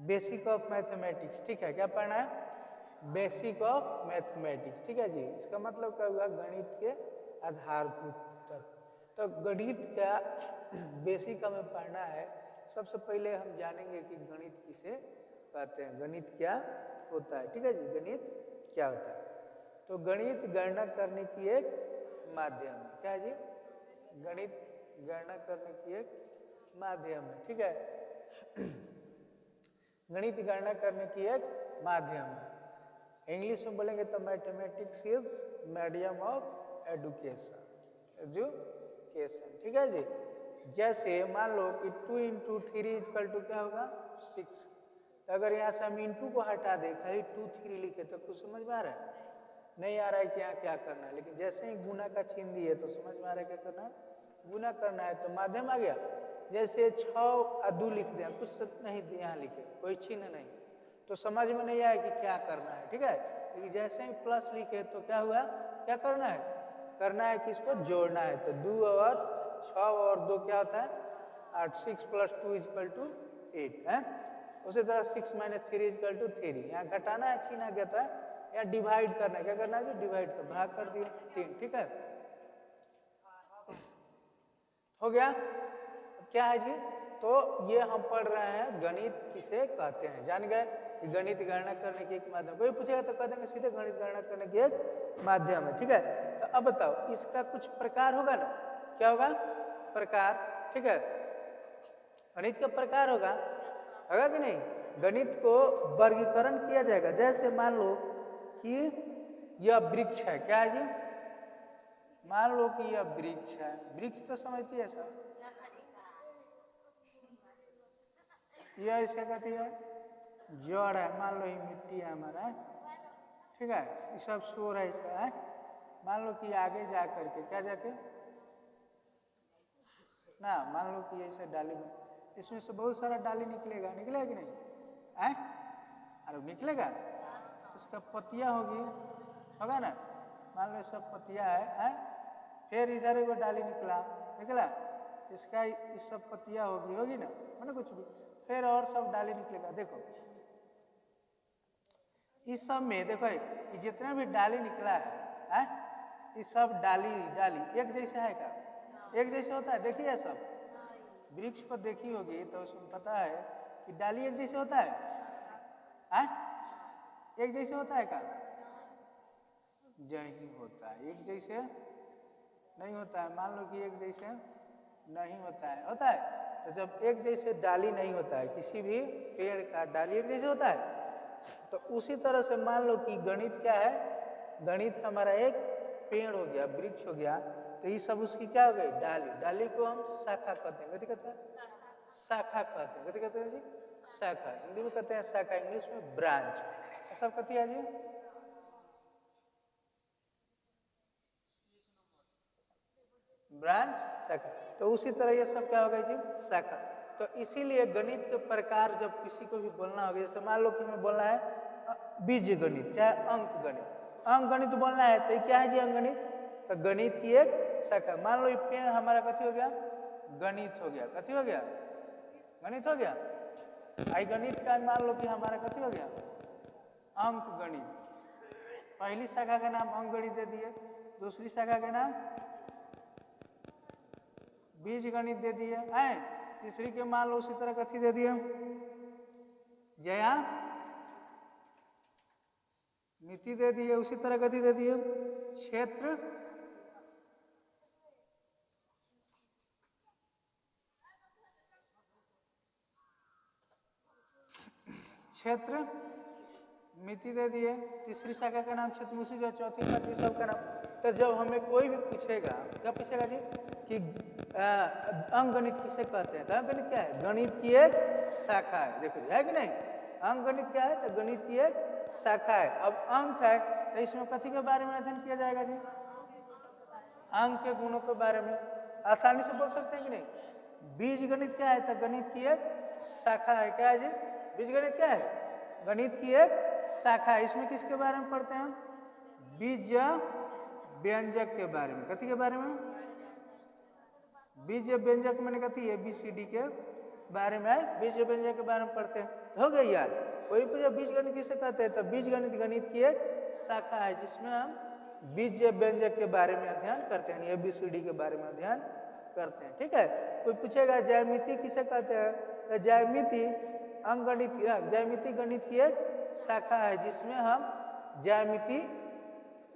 Basic of mathematics, ठीक है, क्या पढ़ना है? बेसिक ऑफ मैथमेटिक्स, ठीक है जी। इसका मतलब क्या हुआ? गणित के आधारभूत तत्व। तो गणित का बेसिक हमें पढ़ना है। सबसे पहले हम जानेंगे कि गणित किसे कहते हैं, गणित क्या होता है, ठीक है जी, गणित क्या होता है। तो गणित गणना करने की एक माध्यम है, क्या है जी? गणित गणना करने की एक माध्यम है, ठीक है। गणित गणना करने की एक माध्यम है। इंग्लिश में बोलेंगे तो mathematics is medium of education, education, ठीक है जी। जैसे मान लो कि 2 × 3 = क्या होगा? 6। तो अगर यहाँ से हम इंटू को हटा दे, खाली 2 3 लिखे तो कुछ समझ में आ रहा है? नहीं आ रहा है कि यहाँ क्या करना है। लेकिन जैसे ही गुना का चिन्ह दिए तो समझ में आ रहा है क्या करना है? गुना करना है। तो माध्यम आ गया। जैसे 6 और 2 लिख दें, कुछ नहीं यहाँ लिखे, कोई चिन्ह नहीं, तो समझ में नहीं आया कि क्या करना है, ठीक है। लेकिन जैसे ही प्लस लिखे तो क्या हुआ? क्या करना है? करना है कि इसको जोड़ना है। तो 2 और 6 और 2 क्या होता है? 8। 6 + 2 = 8 है। उसी तरह 6 - 3 = 3। यहाँ घटाना है, चिन्ह आ गया था, यहाँ डिवाइड करना है। क्या करना है? जो डिवाइड कर भाग कर दिया 3, ठीक है, हो गया। क्या है जी? तो ये हम पढ़ रहे हैं गणित किसे कहते हैं, जान गए कि गणित गणना करने की एक माध्यम। कोई पूछेगा तो कह देंगे सीधे गणित गणना करने की एक माध्यम है, ठीक है। तो अब बताओ इसका कुछ प्रकार होगा ना? क्या होगा? प्रकार, ठीक है। गणित का प्रकार होगा कि नहीं? गणित को वर्गीकरण किया जाएगा। जैसे मान लो कि यह वृक्ष है, क्या है जी? मान लो कि यह वृक्ष है। वृक्ष तो समझती है सर, यह इसे कहती है जड़ है। मान लो ये मिट्टी है हमारा, ठीक है, ये सब शोर है इसका है। मान लो कि आगे जा करके क्या जाके ना, मान लो कि ऐसे डाली में, इसमें से बहुत सारा डाली निकलेगा, निकलेगा कि नहीं? है? अरे निकलेगा। इसका पत्तियां होगी, होगा ना? मान लो सब पत्तियां है? फिर इधर एगो डाली निकला, इसका इस सब पत्तियां होगी ना, है ना, कुछ भी। फिर और सब डाली निकलेगा। देखो इस सब में देखो ये जितना भी डाली निकला है, ये सब डाली एक जैसा है क्या? एक जैसा होता है? देखिए सब वृक्ष को देखी होगी तो उसमें पता है कि डाली एक जैसे होता है? एक जैसे होता है क्या? नहीं होता है, एक जैसे नहीं होता है। मान लो कि एक जैसे नहीं होता है, होता है? तो जब एक जैसे डाली नहीं होता है, किसी भी पेड़ का डाली एक जैसे होता है, तो उसी तरह से मान लो कि गणित क्या है? गणित हमारा एक पेड़ हो गया, वृक्ष हो गया, तो ये सब उसकी क्या हो गई? डाली। डाली को हम शाखा कहते हैं। कथी कहते हैं? शाखा कहते हैं। कथी कहते हैं जी? शाखा। हिंदी में कहते हैं शाखा, इंग्लिश में ब्रांच। सब कथी है जी? ब्रांच, शाखा। तो उसी तरह ये सब क्या होगा जी? शाखा। तो इसीलिए गणित के प्रकार जब किसी को भी बोलना होगा, जैसे मान लो कि हमें बोलना है बीज गणित, चाहे अंक गणित, अंक गणित बोलना है, तो क्या है जी अंक गणित? तो गणित की एक शाखा। मान लो ये पेड़ हमारा कथी हो गया? गणित हो गया। कथी हो गया? गणित हो गया। आई गणित का मान लो कि हमारा कथी हो गया? अंक गणित। पहली शाखा का नाम अंक गणित दे दिए, दूसरी शाखा का नाम बीज गणित दे दिए, तीसरी के मान लो उसी तरह कथी दे दिए? जया मिति दे दिए। उसी तरह कथी दे दिए? क्षेत्र मिति दे दिए। तीसरी शाखा का नाम क्षेत्रमुषी, जो चौथी पांचवी सब का नाम। तो जब हमें कोई भी पूछेगा, क्या पूछेगा जी कि अंक गणित किसे कहते हैं, तो अंक गणित क्या है? गणित की एक शाखा है। देखो है कि नहीं? अंक गणित क्या है? तो गणित की एक शाखा है। अब अंक है तो इसमें कथी के बारे में अध्ययन किया जाएगा जी? अंक के गुणों के बारे में। आसानी से बोल सकते हैं कि नहीं? बीज गणित क्या है? तो गणित की एक शाखा है। क्या है जी? बीज गणित क्या है? गणित की एक शाखा है। इसमें किसके बारे में पढ़ते हैं? बीज व्यंजक के बारे में। कथी के बारे में? बीज व्यंजक मैंने कथी है? ABCD के बारे में, बीज व्यंजक के बारे में पढ़ते हैं। हो गया यार। कोई पूछा बीज गणित किसे कहते हैं, तो बीज गणित गणित की एक शाखा है जिसमें हम बीज व्यंजक के बारे में अध्ययन करते हैं, ABCD के बारे में अध्ययन करते हैं। ठीक है। कोई पूछेगा ज्यामिति किसे कहते हैं, तो ज्यामिति अंकगणित, ज्यामिति गणित की एक शाखा है जिसमें हम ज्यामिति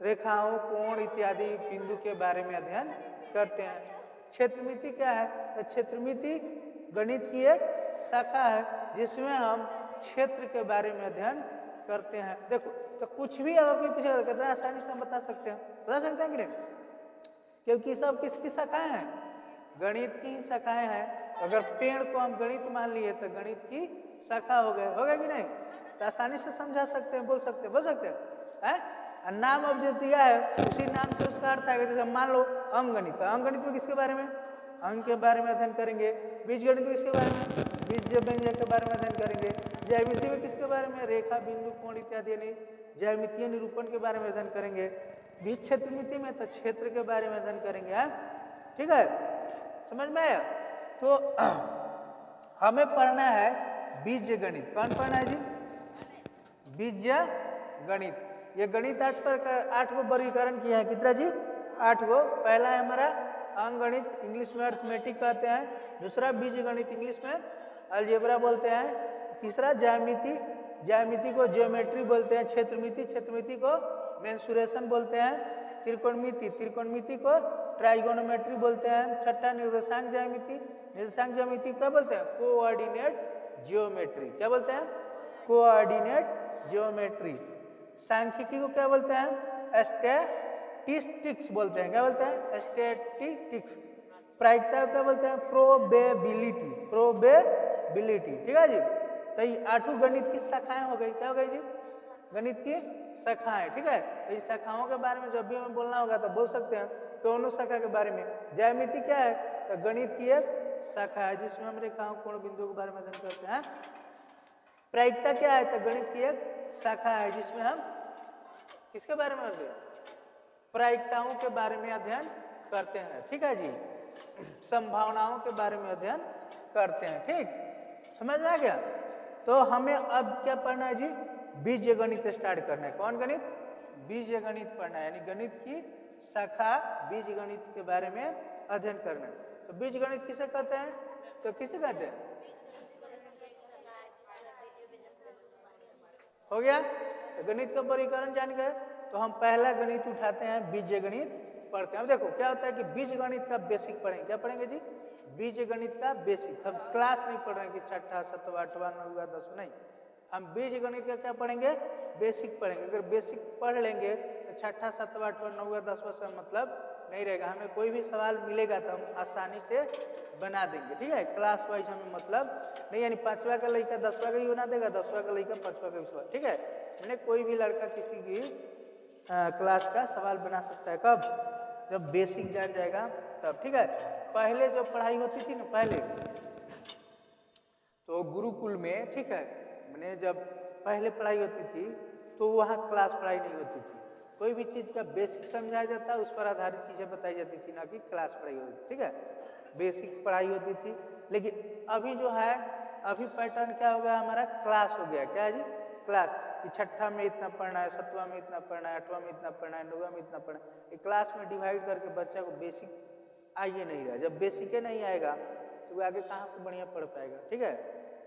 रेखाओं, कोण इत्यादि बिंदु के बारे में अध्ययन करते हैं। क्षेत्रमिति क्या है, तो क्षेत्रमिति गणित की एक शाखा है जिसमें हम क्षेत्र के बारे में अध्ययन करते हैं। देखो, तो कुछ भी अगर कोई पूछेगा तो कितना आसानी से हम बता सकते हैं, बता सकते हैं कि नहीं, क्योंकि सब किसकी शाखाएं हैं, गणित की ही शाखाएं हैं। अगर पेड़ को हम गणित मान लिए तो गणित की शाखा हो गए कि नहीं, तो आसानी से समझा सकते हैं, बोल सकते हैं। नाम अब जो दिया है उसी नाम से उसका अर्थ आएगा। जैसे मान लो अंकगणित, तो अंकगणित में किसके बारे में, अंक के बारे में अध्ययन करेंगे। बीजगणित में किसके बारे में, बीज व्यंजक के बारे में अध्ययन करेंगे। ज्यामिति में किसके बारे में, रेखा, बिंदु, कोण इत्यादि यानी ज्यामितीय निरूपण के बारे में अध्ययन करेंगे। बीज क्षेत्रमिति में तो क्षेत्र के बारे में अध्ययन करेंगे। ठीक है, समझ में आया। तो हमें पढ़ना है बीज गणित। कौन पढ़ना है जी, बीज गणित। ये गणित 8 को वर्गीकरण किया है, कितना जी, 8 को। पहला है हमारा अंकगणित, इंग्लिश में अर्थमेटिक कहते हैं। दूसरा बीज गणित, इंग्लिश में अलजेब्रा बोलते हैं। तीसरा ज्यामिति, ज्यामिति को ज्योमेट्री बोलते हैं। क्षेत्रमिति को मेंसुरेशन बोलते हैं। त्रिकोणमिति को ट्राइगोनोमेट्री बोलते हैं। छठा निर्देशांक ज्यामिति क्या बोलते हैं, कोऑर्डिनेट ज्योमेट्री। क्या बोलते हैं, कोऑर्डिनेट ज्योमेट्री। सांख्यिकी को क्या बोलते हैं, स्टैटिस्टिक्स बोलते हैं। क्या बोलते हैं, स्टैटिस्टिक्स। प्रायिकता को क्या बोलते हैं, प्रोबेबिलिटी। ठीक है जी। तो ये 8 गणित की शाखाएं हो गई। क्या हो गई जी, गणित की शाखाएं। ठीक है, तो इन शाखाओं के बारे में जब भी हमें बोलना होगा तो बोल सकते हैं दोनों शाखा के बारे में। ज्यामिति क्या है, तो गणित की एक शाखा है जिसमें हम रेखाओं, कोण, बिंदुओं के बारे में अध्ययन करते हैं। प्रायिकता क्या है, तो गणित की एक शाखा है जिसमें हम किसके बारे में अध्ययन, प्रायिकताओं के बारे में अध्ययन करते हैं। ठीक है जी, संभावनाओं के बारे में अध्ययन करते हैं। ठीक, समझ में आ गया। तो हमें अब क्या पढ़ना है जी, बीज गणित स्टार्ट करना है। कौन गणित, बीज गणित पढ़ना है, यानी गणित की शाखा बीज गणित के बारे में अध्ययन करना है। तो बीज गणित किसे कहते हैं, तो किसे कहते हैं, हो गया। तो गणित का वर्गीकरण जान गए, तो हम पहला गणित उठाते हैं, बीज गणित पढ़ते हैं। अब देखो क्या होता है कि बीज गणित का बेसिक पढ़ेंगे। क्या पढ़ेंगे जी, बीज गणित का बेसिक। हम क्लास नहीं पढ़ रहे हैं कि छठा, सातवां, आठवां, नौवां, 10वां, नहीं। हम बीज गणित का क्या पढ़ेंगे, बेसिक पढ़ेंगे। अगर बेसिक पढ़ लेंगे तो छठा, सातवां, आठवां, नौवां, 10वां से मतलब नहीं रहेगा। हमें कोई भी सवाल मिलेगा तो हम आसानी से बना देंगे। ठीक है, क्लास वाइज हमें मतलब नहीं, यानी 5वां का लड़का 10वां का ही बना देगा, 10वां का लड़का 5वां का भी सवाल। ठीक है, मैंने कोई भी लड़का किसी भी क्लास का सवाल बना सकता है। कब, जब बेसिक जान जाएगा तब। ठीक है, पहले जो पढ़ाई होती थी ना, पहले तो गुरुकुल में, ठीक है, मैंने जब पहले पढ़ाई होती थी तो वहाँ क्लास पढ़ाई नहीं होती थी। कोई भी चीज़ का बेसिक समझाया जाता, उस पर आधारित चीज़ें बताई जाती थी, ना कि क्लास पढ़ाई होती थी। ठीक है, बेसिक पढ़ाई होती थी। लेकिन अभी जो है, अभी पैटर्न क्या हो गया हमारा, क्लास हो गया। क्या है जी, क्लास। कि छठा में इतना पढ़ना है, 7वां में इतना पढ़ना है, 8वां में इतना पढ़ना है, 9वां में इतना पढ़ना है। एक क्लास में डिवाइड करके बच्चा को बेसिक आइए नहीं रहा। जब बेसिक ही नहीं आएगा तो वो आगे कहाँ से बढ़िया पढ़ पाएगा। ठीक है,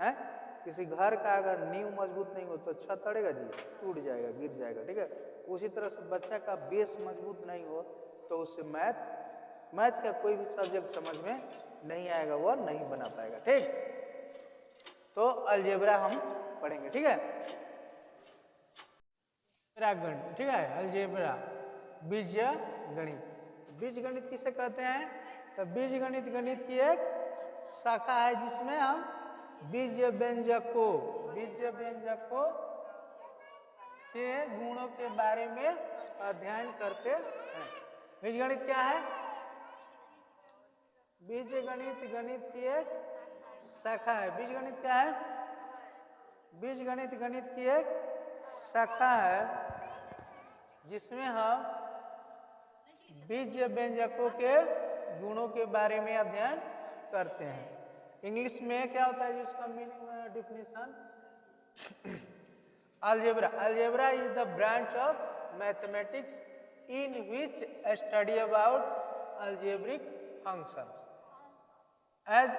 हैं? किसी घर का अगर नींव मजबूत नहीं हो तो छत अड़ेगा जी, टूट जाएगा, गिर जाएगा। ठीक है, उसी तरह से बच्चा का बेस मजबूत नहीं हो तो उससे मैथ का कोई भी सब्जेक्ट समझ में नहीं आएगा, वो नहीं बना पाएगा। ठीक, तो अलजेब्रा हम पढ़ेंगे। ठीक है, गणित। ठीक है, अलजेब्रा, बीज गणित। बीज गणित किसे कहते हैं, तो बीज गणित गणित की एक शाखा है जिसमें हम बीज व्यंजकों के गुणों के बारे में अध्ययन करते हैं। बीज गणित क्या है, बीज गणित गणित की एक शाखा है। बीज गणित क्या है, बीज गणित गणित की एक शाखा है जिसमें हम बीज व्यंजकों के गुणों के बारे में अध्ययन करते हैं। इंग्लिश में क्या होता है जी उसका meaning definition? Algebra is the branch of mathematics in which a study about algebraic functions. As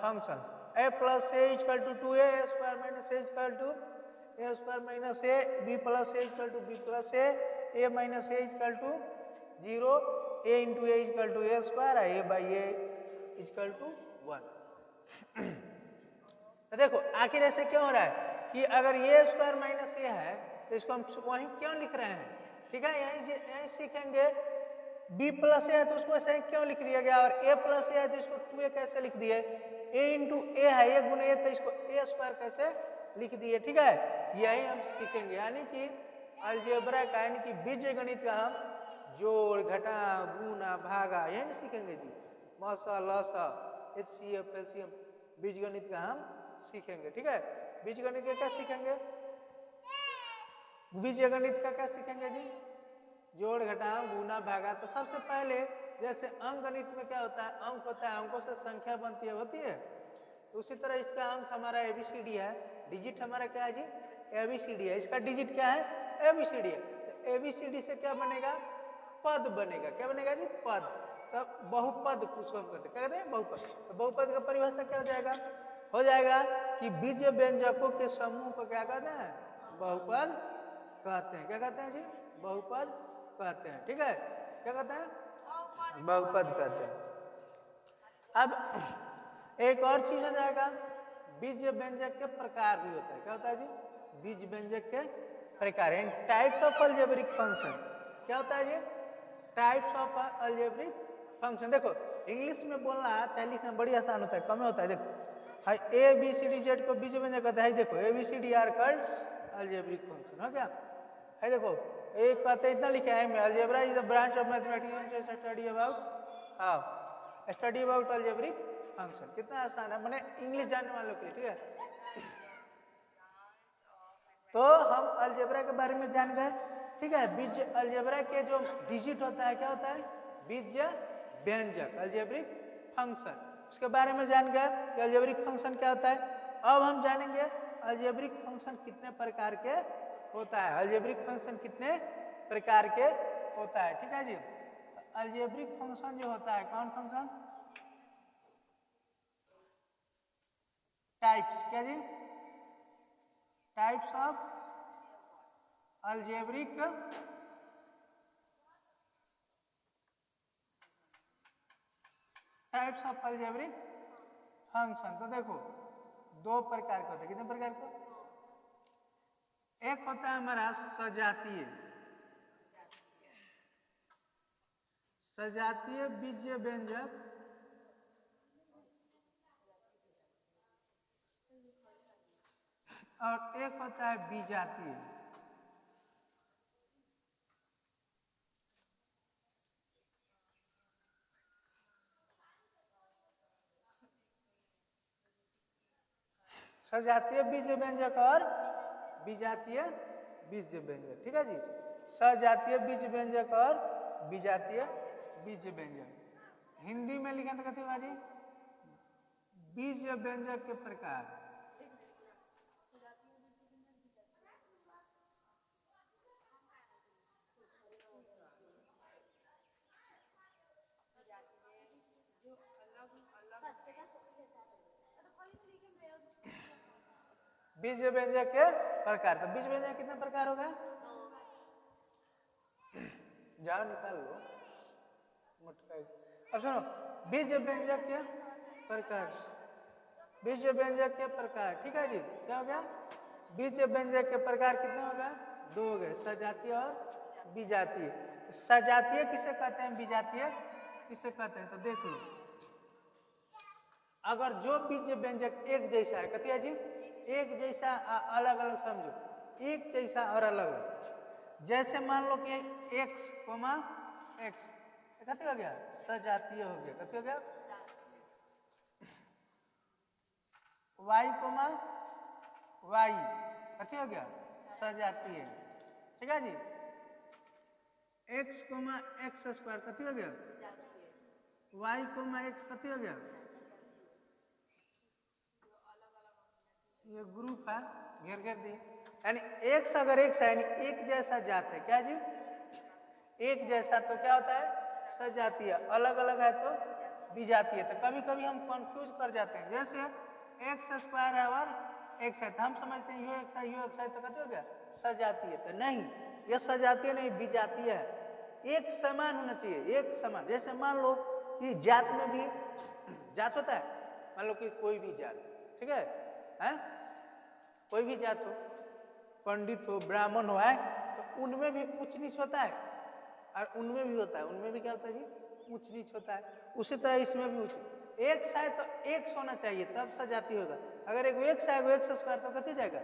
functions. A plus A is equal to 2A, A square minus A is equal to A square minus A, B plus A is equal to B plus A minus A is equal to 0, A into A is equal to A square, A by A is equal to 1. तो देखो आखिर ऐसे क्यों हो रहा है कि अगर ए स्क्वायर माइनस ए है तो इसको हम वहीं क्यों लिख रहे हैं? ठीक है, यहीं सीखेंगे। b प्लस ए है तो उसको ऐसे क्यों लिख दिया गया, और a प्लस ए है तो इसको 2a कैसे लिख दिए? a इंटू ए है, ए गुना ए, तो इसको a स्क्वायर कैसे लिख दिए? ठीक है, यही हम सीखेंगे। यानी कि अलजेब्रा का यानी कि बीजगणित का हम जोड़ घटा गुना भागा यही सीखेंगे जी। मसा लसा HCF LCM बीजगणित का हम सीखेंगे। ठीक है, बीजगणित का क्या सीखेंगे? बीजगणित का क्या सीखेंगे जी? जोड़ घटाव गुना भागा। तो सबसे पहले जैसे अंकगणित में क्या होता है, अंक होता है, अंकों से संख्या बनती है तो उसी तरह इसका अंक हमारा ABCD है, डिजिट हमारा क्या है जी? ABCD है। इसका डिजिट क्या है? ABCD है। तो ABCD से क्या बनेगा? पद बनेगा। क्या बनेगा जी? पद। तब बहुपद कुछ हम कहते हैं बहुपद। तो बहुपद का परिभाषा क्या हो जाएगा कि बीज व्यंजकों के समूह को क्या कहते हैं? बहुपद कहते हैं। क्या कहते हैं जी? बहुपद कहते हैं। ठीक है, क्या कहते हैं? बहुपद कहते हैं। अब एक और चीज हो जाएगा, बीज व्यंजक के प्रकार भी होता है। क्या होता है जी? बीज व्यंजक के प्रकार, टाइप्स ऑफ अलजेब्रिक फंक्शन। क्या होता है जी? Types of algebraic function. देखो इंग्लिश में बोलना चाहे लिखना बड़ी आसान होता है, कम होता है। देखो ABCD Z को बीज व्यंजक कहता है। देखो ABCD are called algebraic function. हो गया है? देखो एक कहते इतना लिखा है में, algebra is the branch of mathematics study about algebraic function. कितना आसान है, मैंने इंग्लिश जानने वालों के लिए। ठीक है, तो हम अलजेब्रा के बारे में जान गए। ठीक है, बीज अलजेब्रा के जो डिजिट होता है क्या होता है? बीज व्यंजक अलजेब्रिक फंक्शन, उसके बारे में जान गए कि अलजेब्रिक फंक्शन क्या होता है। अब हम जानेंगे अलजेब्रिक फंक्शन कितने प्रकार के होता है। अलजेब्रिक फंक्शन कितने प्रकार के होता है? ठीक है जी, अलजेब्रिक फंक्शन जो होता है, कौन फंक्शन? टाइप्स। क्या जी? Types of algebraic types of algebraic function. तो देखो दो प्रकार के होते हैं। कितने प्रकार के? एक होता है हमारा सजातीय बीज व्यंजक, और एक होता है विजातीय। सजातीय बीज व्यंजक और विजातीय बीज व्यंजक। ठीक है जी, सजातीय बीज व्यंजक और विजातीय बीज व्यंजक। हिंदी में लिखें तो कहते होगा जी बीज व्यंजक के प्रकार। बीज व्यंजक के प्रकार। तो बीज व्यंजक कितने प्रकार होगा? जाओ निकाल लो मोटका। अब सुनो, बीज व्यंजक के प्रकार, बीज व्यंजक के प्रकार। ठीक है जी, क्या हो गया? बीज व्यंजक के प्रकार कितने हो गए? दो हो गए, सजातीय और विजातीय। सजातीय किसे कहते हैं, विजातीय किसे कहते हैं? तो देख लो, अगर जो बीज व्यंजक एक जैसा है, कहती है जी एक जैसा अलग अलग समझो, एक जैसा और अलग अलग। जैसे मान लो कि x, x कथी हो गया? सजातीय हो गया। कथी हो गया? y, y कथी हो गया? सजातीय। ठीक है जी, x, x स्क्वायर कथी हो गया? y, x कथी हो गया? ये ग्रुप है, घेर घेर दिए, यानी एक्स अगर एक्स है यानी एक जैसा जात है, क्या जी, एक जैसा तो क्या होता है सजातीय, अलग अलग है तो विजातीय। तो कभी कभी हम कंफ्यूज कर जाते हैं, जैसे एक्स स्क्वायर है और एक्स है तो हम समझते हैं यू एक्स है यू एक्स है तो कहते हो क्या सजातीय, तो नहीं, यह सजातीय नहीं विजातीय है, एक समान होना चाहिए, एक समान। जैसे मान लो कि जात में भी जात होता है, मान लो कि कोई भी जात, ठीक है, कोई भी जात हो, पंडित हो ब्राह्मण हो, है तो उनमें भी उच्च नीच होता है, और उनमें भी होता है, उनमें भी क्या होता है जी ऊंच नीच होता है। उसी तरह इसमें भी ऊंच एक है तो एक होना चाहिए तब सजाती होगा। अगर एगो एक्स है एगो एक्स स्क्वायर तो कथी जाएगा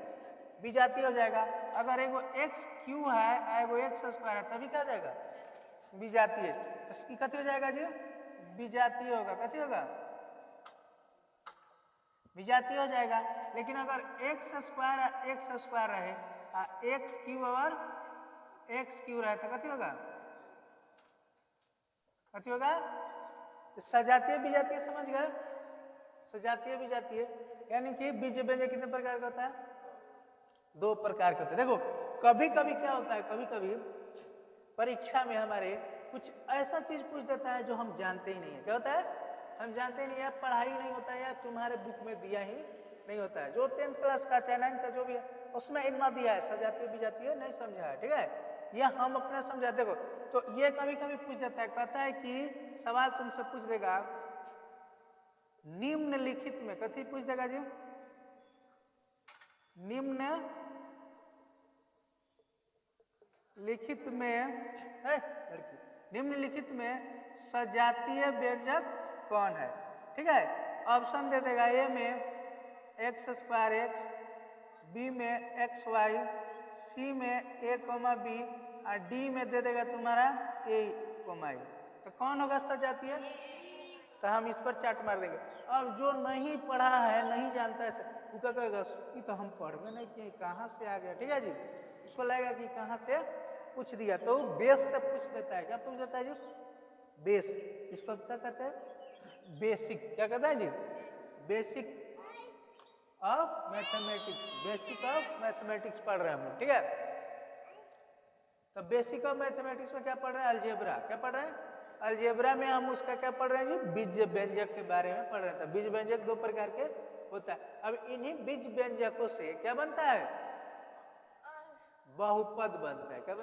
विजातीय हो जाएगा। अगर एगो एक्स क्यू है एगो एक्स स्क्वायर है तभी क्या जाएगा विजातीय, तो कथी हो जाएगा जी विजातीय होगा, कथी होगा विजातीय हो जाएगा। लेकिन अगर एक्स स्क्वायर रहे एक्स क्यू और एक्स क्यू रहे तो कथी होगा कथी होगा तो सजातीय विजातीय, समझ गए, सजातीय विजातीय। यानी कि बीज व्यंजक कितने प्रकार का होता है, दो प्रकार के होते हैं। देखो कभी कभी क्या होता है, कभी कभी परीक्षा में हमारे कुछ ऐसा चीज पूछ देता है जो हम जानते ही नहीं है, क्या होता है हम जानते ही नहीं है, पढ़ाई नहीं होता है या तुम्हारे बुक में दिया ही नहीं होता है। जो 10th क्लास का चाहे 9th का जो भी है उसमें इतना दिया है, सजातीय विजातीय नहीं समझा है, ठीक है, यह हम अपना समझा। देखो तो ये कभी कभी पूछ देता है, कहता है कि सवाल तुमसे पूछ देगा निम्नलिखित में, कथी पूछ देगा जी निम्नलिखित में लड़की निम्नलिखित में सजातीय व्यंजक कौन है, ठीक है। ऑप्शन दे देगा ए में एक्स स्क्वायर एक्स, बी में एक्स वाई, सी में ए कोमा बी और डी में दे देगा तुम्हारा ए कोमा ए। तो कौन होगा सजातीय, तो हम इस पर चाट मार देंगे। अब जो नहीं पढ़ा है नहीं जानता है वो क्या कहेगा ये तो हम पढ़वे नहीं किए कहाँ से आ गया, ठीक है जी, उसको लगेगा कि कहाँ से पूछ दिया, तो बेस से पूछ देता है। क्या पूछ देता है जी बेस, इसको क्या कहते हैं बेसिक, क्या कहते हैं जी basic of mathematics, basic of mathematics पढ़ रहे हैं हम लोग, ठीक है। तो बेसिक ऑफ मैथमेटिक्स में क्या पढ़ रहे हैं अलजेब्रा, क्या पढ़ रहे हैं अलजेब्रा में हम उसका क्या पढ़ रहे हैं जी बीज व्यंजक के बारे में पढ़ रहे थे। बीज व्यंजक दो प्रकार के होता है। अब इन्हीं बीज व्यंजकों से क्या बनता है बहुपद बनता है, क्या